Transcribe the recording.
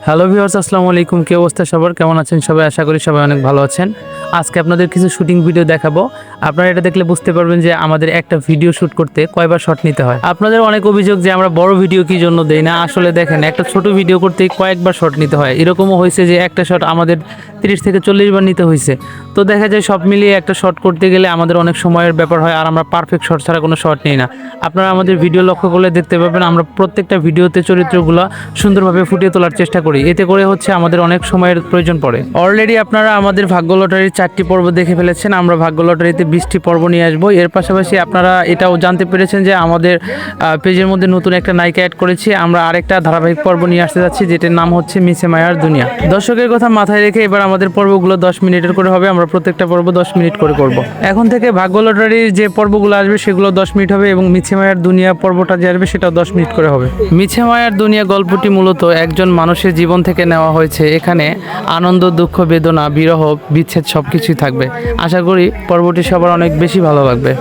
Hello viewers, আসসালামু আলাইকুম। কি অবস্থা সবার, কেমন আছেন সবাই? আশা করি সবাই অনেক ভালো আছেন। আজকে আপনাদের কিছু শুটিং ভিডিও দেখাবো। আপনারা এটা দেখলে বুঝতে পারবেন যে আমাদের একটা ভিডিও শ্যুট করতে কয়বার শট নিতে হয়। আপনাদের অনেক অভিযোগ যে আমরা বড় ভিডিও কি জন্য দেই না। আসলে দেখেন, একটা ছোট ভিডিও করতে কয়েকবার শট নিতে হয়। এরকমও হয়েছে যে একটা শট আমাদের 30 থেকে 40 বার নিতে হয়েছে। তো দেখা যায় সব মিলিয়ে একটা শট করতে গেলে আমাদের অনেক সময়ের ব্যাপার হয়, আর আমরা পারফেক্ট শট ছাড়া কোনো শট নিই না। আপনারা আমাদের ভিডিও লক্ষ্য করলে দেখতে পাবেন আমরা প্রত্যেকটা ভিডিওতে চরিত্রগুলো সুন্দরভাবে ফুটিয়ে তোলার চেষ্টা করি। এতে করে হচ্ছে আমাদের অনেক সময়ের প্রয়োজন পড়ে। অলরেডি আপনারা আমাদের ভাগ্য লটারির 4টি পর্ব দেখে ফেলেছেন। আমরা ভাগ্য লটারিতে 20টি পর্ব নিয়ে আসবো। এর পাশাপাশি আপনারা এটাও জানতে পেরেছেন যে আমাদের পেজের মধ্যে নতুন একটা নায়িকা অ্যাড করেছি। আমরা আরেকটা ধারাবাহিক পর্ব নিয়ে আসতে যাচ্ছি, যেটার নাম হচ্ছে মিছে মায়ার দুনিয়া। দর্শকের কথা মাথায় রেখে এবার আমাদের পর্বগুলো 10 মিনিটের করে হবে। আমরা প্রত্যেকটা পর্ব 10 মিনিট করে করব। এখন থেকে ভাগ্য লটারির যে পর্বগুলো আসবে সেগুলো 10 মিনিট হবে, এবং মিছে মায়ার দুনিয়া পর্বটা যে আসবে সেটাও 10 মিনিট করে হবে। মিছে মায়ার দুনিয়া গল্পটি মূলত একজন মানুষের জীবন থেকে নেওয়া হয়েছে। এখানে আনন্দ, দুঃখ, বেদনা, বিরহ, বিচ্ছেদ সবকিছুই থাকবে। আশা করি পর্বটি সবার অনেক বেশি ভালো লাগবে।